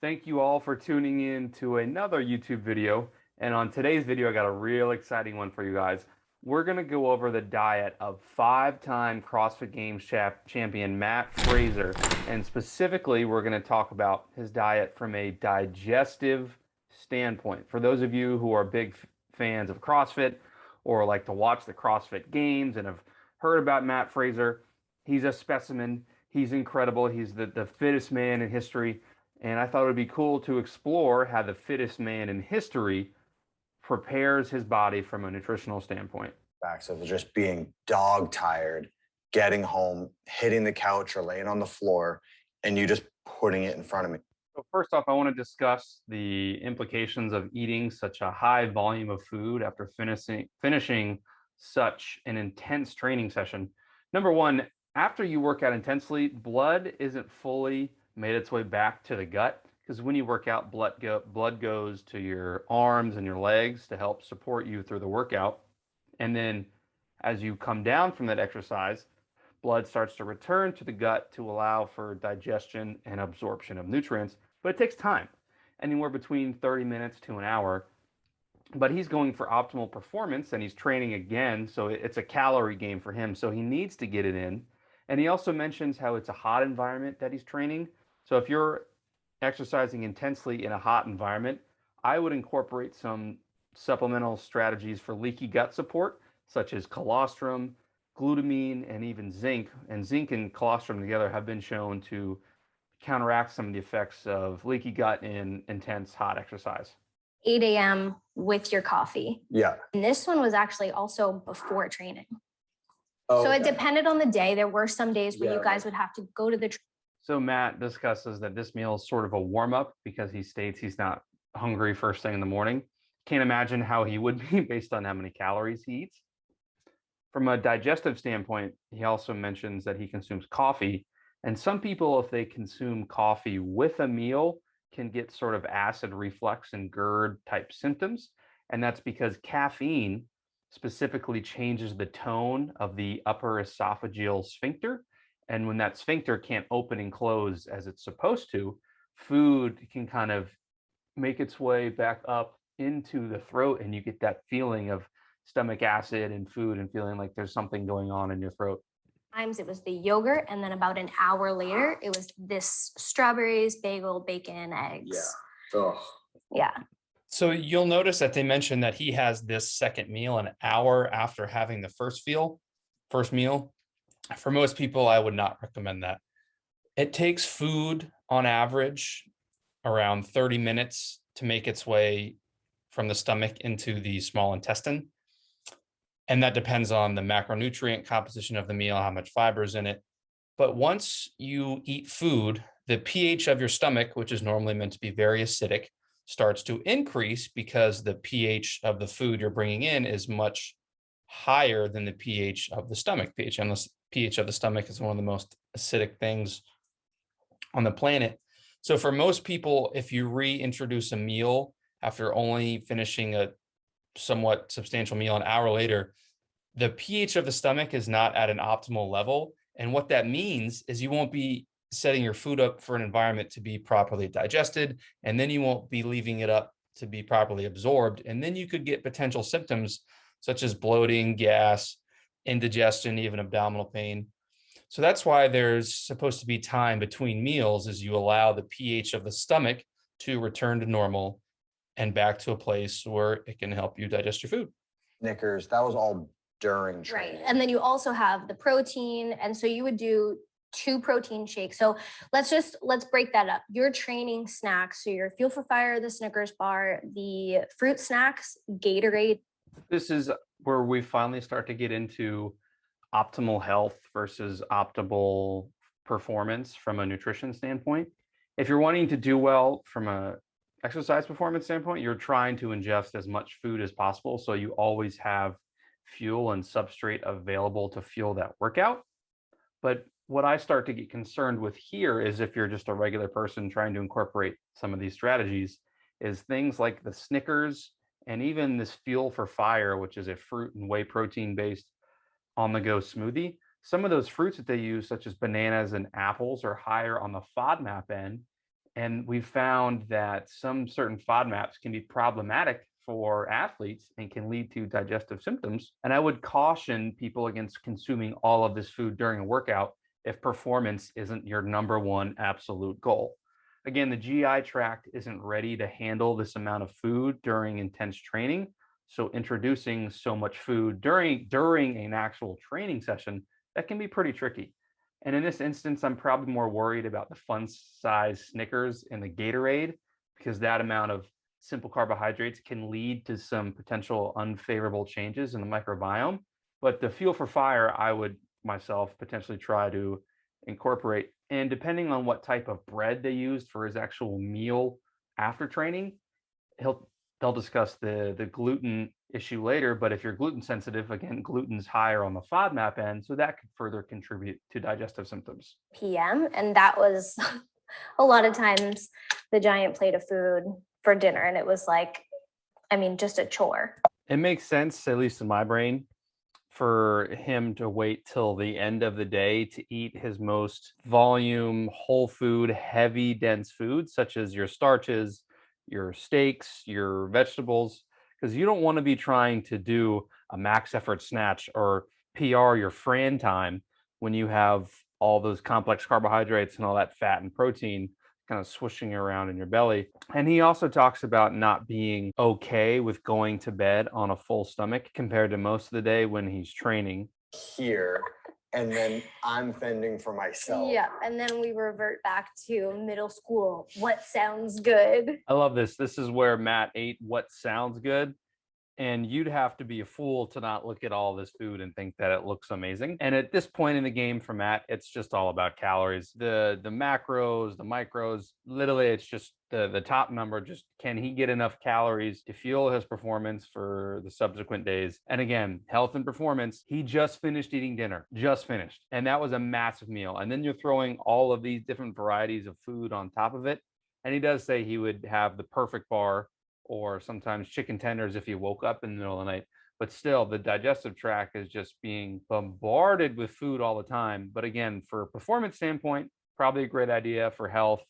Thank you all for tuning in to another YouTube video. And on today's video, I got a real exciting one for you guys. We're going to go over the diet of five-time CrossFit Games champion Matt Fraser. And specifically, we're going to talk about his diet from a digestive standpoint. For those of you who are big fans of CrossFit or like to watch the CrossFit Games and have heard about Matt Fraser, he's a specimen. He's incredible. He's the fittest man in history. And I thought it would be cool to explore how the fittest man in history prepares his body from a nutritional standpoint. Facts of just being dog tired, getting home, hitting the couch or laying on the floor, and you just putting it in front of me. So first off, I want to discuss the implications of eating such a high volume of food after finishing such an intense training session. Number one, after you work out intensely, blood isn't fully made its way back to the gut, because when you work out, blood goes to your arms and your legs to help support you through the workout. And then as you come down from that exercise, blood starts to return to the gut to allow for digestion and absorption of nutrients. But it takes time, anywhere between 30 minutes to an hour. But he's going for optimal performance and he's training again, so it's a calorie game for him. So he needs to get it in. And he also mentions how it's a hot environment that he's training. So if you're exercising intensely in a hot environment, I would incorporate some supplemental strategies for leaky gut support, such as colostrum, glutamine, and even zinc. And zinc and colostrum together have been shown to counteract some of the effects of leaky gut in intense hot exercise. 8 a.m. with your coffee. Yeah. And this one was actually also before training. Oh, So it okay. depended on the day. There were some days where you guys would have to go to the So Matt discusses that this meal is sort of a warm-up because he states he's not hungry first thing in the morning. Can't imagine how he would be based on how many calories he eats. From a digestive standpoint, he also mentions that he consumes coffee. And some people, if they consume coffee with a meal, can get sort of acid reflux and GERD type symptoms. And that's because caffeine specifically changes the tone of the upper esophageal sphincter. And when that sphincter can't open and close as it's supposed to, food can kind of make its way back up into the throat, and you get that feeling of stomach acid and food and feeling like there's something going on in your throat. times it was the yogurt, and then about an hour later, it was this strawberries, bagel, bacon, eggs. Yeah. Oh. Yeah. So you'll notice that they mentioned that he has this second meal an hour after having the first meal. For most people, I would not recommend that. It takes food on average around 30 minutes to make its way from the stomach into the small intestine. And that depends on the macronutrient composition of the meal, how much fiber is in it. But once you eat food, the pH of your stomach, which is normally meant to be very acidic, starts to increase because the pH of the food you're bringing in is much higher than the pH of the stomach. pH of the stomach is one of the most acidic things on the planet. So for most people, if you reintroduce a meal after only finishing a somewhat substantial meal an hour later, the pH of the stomach is not at an optimal level. And what that means is you won't be setting your food up for an environment to be properly digested, and then you won't be leaving it up to be properly absorbed. And then you could get potential symptoms such as bloating, gas, indigestion, even abdominal pain. So that's why there's supposed to be time between meals as you allow the pH of the stomach to return to normal and back to a place where it can help you digest your food. Snickers, that was all during training. Right. And then you also have the protein. And so you would do 2 protein shakes. So let's break that up. Your training snacks, so your Fuel for Fire, the Snickers bar, the fruit snacks, Gatorade. This is where we finally start to get into optimal health versus optimal performance from a nutrition standpoint. If you're wanting to do well from a exercise performance standpoint, you're trying to ingest as much food as possible so you always have fuel and substrate available to fuel that workout. But what I start to get concerned with here is if you're just a regular person trying to incorporate some of these strategies, is things like the Snickers and even this Fuel for Fire, which is a fruit and whey protein based on-the-go smoothie. Some of those fruits that they use, such as bananas and apples, are higher on the FODMAP end, And we've found that some certain FODMAPs can be problematic for athletes and can lead to digestive symptoms. And I would caution people against consuming all of this food during a workout if performance isn't your number one absolute goal. Again, the GI tract isn't ready to handle this amount of food during intense training. So introducing so much food during an actual training session, that can be pretty tricky. And in this instance, I'm probably more worried about the fun size Snickers and the Gatorade, because that amount of simple carbohydrates can lead to some potential unfavorable changes in the microbiome. But the fuel for fire, I would myself potentially try to incorporate. And depending on what type of bread they used for his actual meal after training, he'll they'll discuss the gluten issue later. But if you're gluten sensitive, again, gluten's higher on the FODMAP end, so that could further contribute to digestive symptoms. PM, and that was a lot of times the giant plate of food for dinner, and it was like, I mean, just a chore. It makes sense, at least in my brain, for him to wait till the end of the day to eat his most volume, whole food, heavy, dense foods, such as your starches, your steaks, your vegetables, because you don't want to be trying to do a max effort snatch or PR your Fran time when you have all those complex carbohydrates and all that fat and protein kind of swishing around in your belly. And he also talks about not being okay with going to bed on a full stomach compared to most of the day when he's training. Here, and then I'm fending for myself. Yeah, and then we revert back to middle school. What sounds good? I love this. This is where Matt ate what sounds good. And you'd have to be a fool to not look at all this food and think that it looks amazing. And at this point in the game for Matt, it's just all about calories. The macros, the micros, literally it's just the top number. Just can he get enough calories to fuel his performance for the subsequent days? And again, health and performance, he just finished eating dinner, just finished. And that was a massive meal. And then you're throwing all of these different varieties of food on top of it. And he does say he would have the perfect bar or sometimes chicken tenders if you woke up in the middle of the night. But still, the digestive tract is just being bombarded with food all the time. But again, for a performance standpoint, probably a great idea. For health,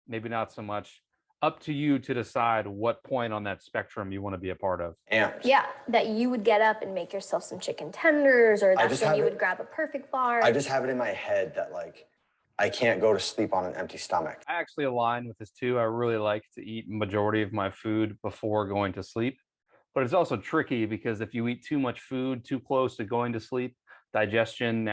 maybe not so much. Up to you to decide what point on that spectrum you want to be a part of. Yeah, that you would get up and make yourself some chicken tenders, or that's when you would grab a perfect bar. I just have it in my head that like I can't go to sleep on an empty stomach. I actually align with this too. I really like to eat majority of my food before going to sleep. But it's also tricky because if you eat too much food too close to going to sleep, digestion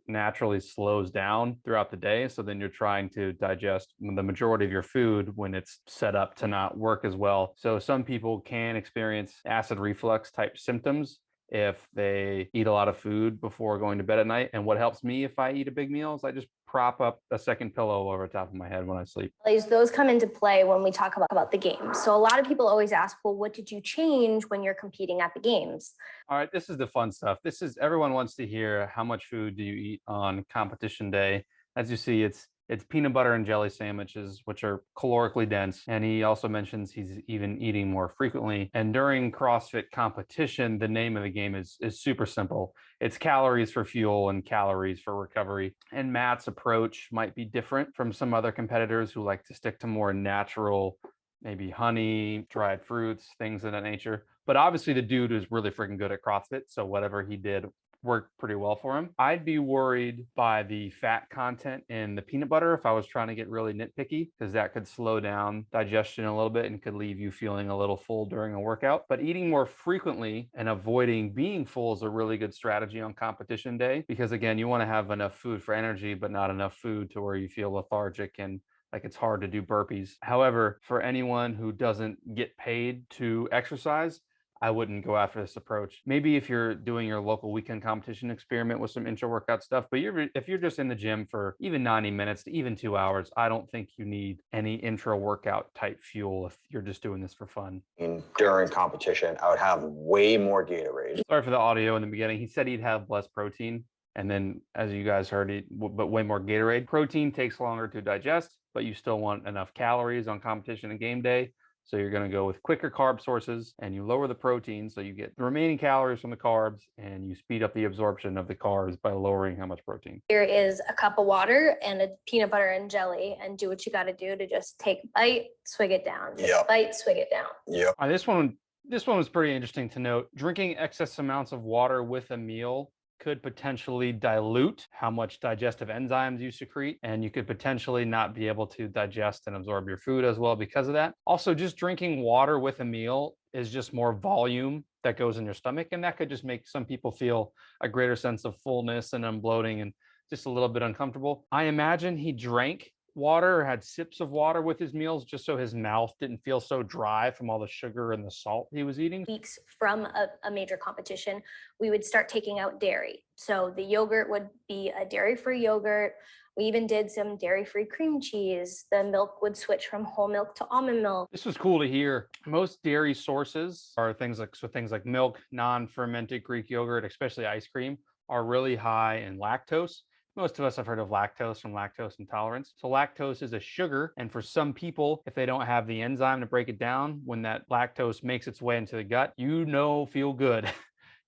naturally slows down throughout the day. So then you're trying to digest the majority of your food when it's set up to not work as well. So some people can experience acid reflux type symptoms if they eat a lot of food before going to bed at night. And what helps me if I eat a big meal is I just prop up a second pillow over the top of my head when I sleep. Those come into play when we talk about the games. So a lot of people always ask, well, what did you change when you're competing at the games? All right, this is the fun stuff. This is everyone wants to hear how much food do you eat on competition day. As you see, it's peanut butter and jelly sandwiches, which are calorically dense. And he also mentions he's even eating more frequently. And during CrossFit competition, the name of the game is super simple. It's calories for fuel and calories for recovery. And Matt's approach might be different from some other competitors who like to stick to more natural, maybe honey, dried fruits, things of that nature. But obviously the dude is really freaking good at CrossFit. So whatever he did worked pretty well for him. I'd be worried by the fat content in the peanut butter if I was trying to get really nitpicky, because that could slow down digestion a little bit and could leave you feeling a little full during a workout. But eating more frequently and avoiding being full is a really good strategy on competition day, because again, you want to have enough food for energy, but not enough food to where you feel lethargic and like it's hard to do burpees. However, for anyone who doesn't get paid to exercise, I wouldn't go after this approach. Maybe if you're doing your local weekend competition, experiment with some intra workout stuff. But if you're just in the gym for even 90 minutes to even 2 hours, I don't think you need any intra workout type fuel if you're just doing this for fun. During competition, I would have way more Gatorade. Sorry for the audio in the beginning. He said he'd have less protein. And then, as you guys heard, but way more Gatorade. Protein takes longer to digest, but you still want enough calories on competition and game day. So you're going to go with quicker carb sources and you lower the protein. So you get the remaining calories from the carbs and you speed up the absorption of the carbs by lowering how much protein. Here is a cup of water and a peanut butter and jelly, and do what you got to do to just take a bite, swig it down, take a bite, swig it down. Yep. This one was pretty interesting to note. Drinking excess amounts of water with a meal could potentially dilute how much digestive enzymes you secrete, and you could potentially not be able to digest and absorb your food as well because of that. Also, just drinking water with a meal is just more volume that goes in your stomach, and that could just make some people feel a greater sense of fullness and bloating and just a little bit uncomfortable. I imagine he drank water or had sips of water with his meals just so his mouth didn't feel so dry from all the sugar and the salt he was eating. Weeks from a major competition, we would start taking out dairy. So the yogurt would be a dairy-free yogurt. We even did some dairy-free cream cheese. The milk would switch from whole milk to almond milk. This was cool to hear. Most dairy sources are things like milk, non-fermented Greek yogurt, especially ice cream, are really high in lactose. Most of us have heard of lactose from lactose intolerance. So lactose is a sugar, and for some people, if they don't have the enzyme to break it down, when that lactose makes its way into the gut, feel good.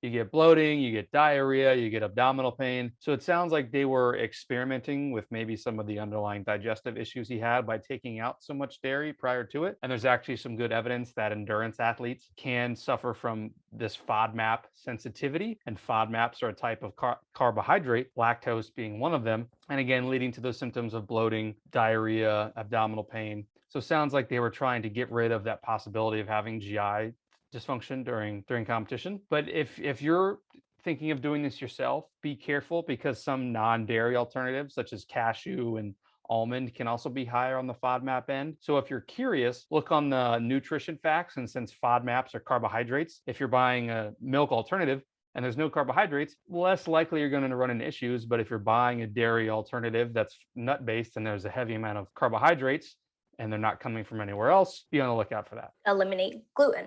You get bloating, you get diarrhea, you get abdominal pain. So it sounds like they were experimenting with maybe some of the underlying digestive issues he had by taking out so much dairy prior to it. And there's actually some good evidence that endurance athletes can suffer from this FODMAP sensitivity. And FODMAPs are a type of carbohydrate, lactose being one of them. And again, leading to those symptoms of bloating, diarrhea, abdominal pain. So it sounds like they were trying to get rid of that possibility of having GI dysfunction during competition. But if you're thinking of doing this yourself, be careful because some non-dairy alternatives such as cashew and almond can also be higher on the FODMAP end. So if you're curious, look on the nutrition facts, and since FODMAPs are carbohydrates, if you're buying a milk alternative and there's no carbohydrates, less likely you're going to run into issues. But if you're buying a dairy alternative that's nut-based and there's a heavy amount of carbohydrates, and they're not coming from anywhere else, be on the lookout for that. Eliminate gluten.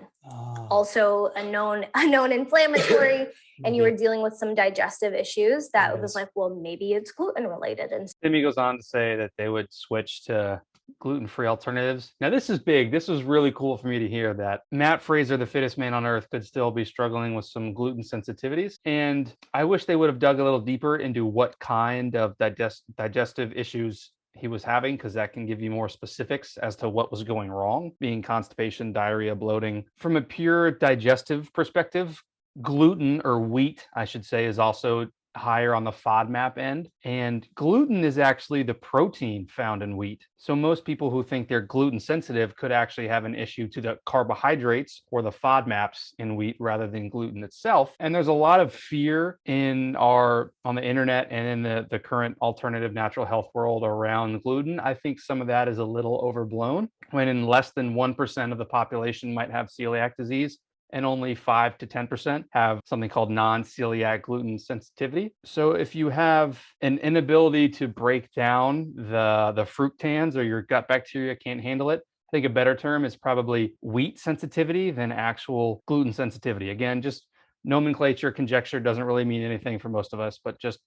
Also a known inflammatory, and you were dealing with some digestive issues that was like, well, maybe it's gluten related. And Timmy goes on to say that they would switch to gluten-free alternatives. Now, this is big. This was really cool for me to hear that Matt Fraser, the fittest man on earth, could still be struggling with some gluten sensitivities. And I wish they would have dug a little deeper into what kind of digestive issues he was having, because that can give you more specifics as to what was going wrong, being constipation, diarrhea, bloating. From a pure digestive perspective, gluten, or wheat, I should say, is also higher on the FODMAP end. And gluten is actually the protein found in wheat. So most people who think they're gluten sensitive could actually have an issue to the carbohydrates or the FODMAPs in wheat rather than gluten itself. And there's a lot of fear on the internet and in the current alternative natural health world around gluten. I think some of that is a little overblown, when in less than 1% of the population might have celiac disease, and only 5 to 10% have something called non-celiac gluten sensitivity. So if you have an inability to break down the fructans, or your gut bacteria can't handle it, I think a better term is probably wheat sensitivity than actual gluten sensitivity. Again, just nomenclature, conjecture doesn't really mean anything for most of us, but just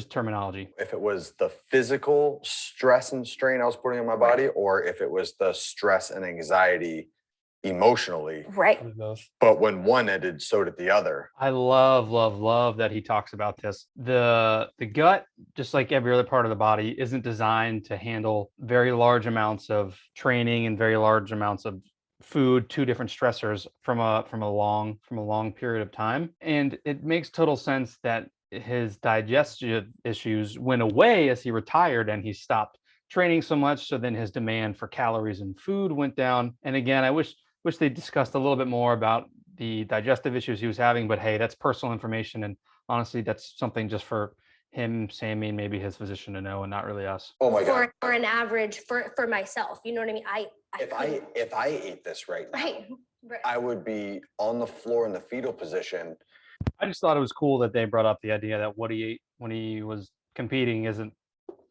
terminology. If it was the physical stress and strain I was putting on my body, or if it was the stress and anxiety emotionally. Right. But when one ended, so did the other. I love that he talks about this. The gut, just like every other part of the body, isn't designed to handle very large amounts of training and very large amounts of food, two different stressors from a long period of time. And it makes total sense that his digestive issues went away as he retired and he stopped training so much. So then his demand for calories and food went down. And again, I wish they discussed a little bit more about the digestive issues he was having, but hey, that's personal information. And honestly, that's something just for him, Sammy, and maybe his physician to know, and not really us. Oh my God. For an average, for myself, you know what I mean? If I ate this right now, right. I would be on the floor in the fetal position. I just thought it was cool that they brought up the idea that what he ate when he was competing isn't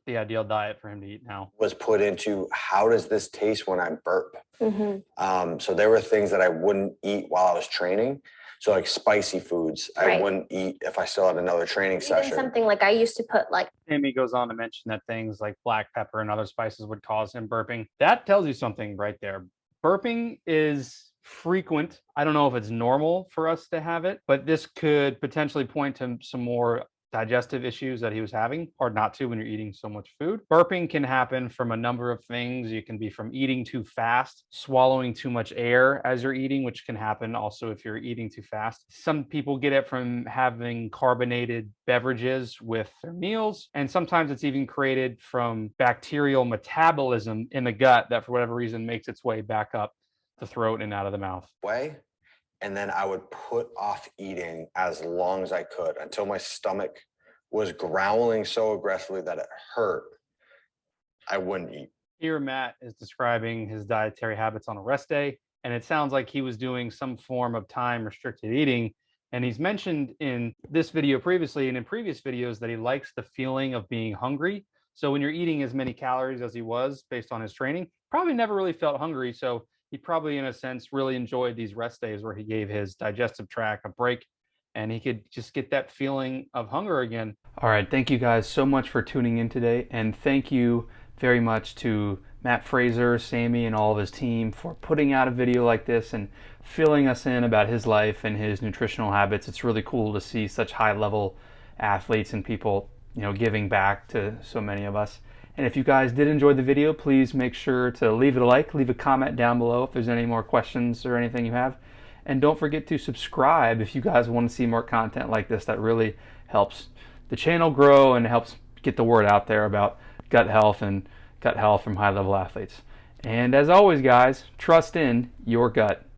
the ideal diet for him to eat now. Was put into, how does this taste when I burp? Mm-hmm. So there were things that I wouldn't eat while I was training. So like spicy foods, I wouldn't eat if I still had another training session. Something like I used to put like. Amy goes on to mention that things like black pepper and other spices would cause him burping. That tells you something right there. Burping is frequent. I don't know if it's normal for us to have it, but this could potentially point to some more digestive issues that he was having. Hard not to when you're eating so much food. Burping can happen from a number of things. You can be from eating too fast, swallowing too much air as you're eating, which can happen also if you're eating too fast. Some people get it from having carbonated beverages with their meals, and sometimes it's even created from bacterial metabolism in the gut that for whatever reason makes its way back up the throat and out of the mouth. And then I would put off eating as long as I could until my stomach was growling so aggressively that it hurt. I wouldn't eat. Here, Matt is describing his dietary habits on a rest day, and it sounds like he was doing some form of time restricted eating. And he's mentioned in this video previously and in previous videos that he likes the feeling of being hungry. So when you're eating as many calories as he was based on his training, probably never really felt hungry. So he probably, in a sense, really enjoyed these rest days where he gave his digestive tract a break and he could just get that feeling of hunger again. All right. Thank you guys so much for tuning in today. And thank you very much to Matt Fraser, Sammy, and all of his team for putting out a video like this and filling us in about his life and his nutritional habits. It's really cool to see such high-level athletes and people, giving back to so many of us. And if you guys did enjoy the video, please make sure to leave it a like, leave a comment down below if there's any more questions or anything you have. And don't forget to subscribe if you guys want to see more content like this. That really helps the channel grow and helps get the word out there about gut health and gut health from high-level athletes. And as always, guys, trust in your gut.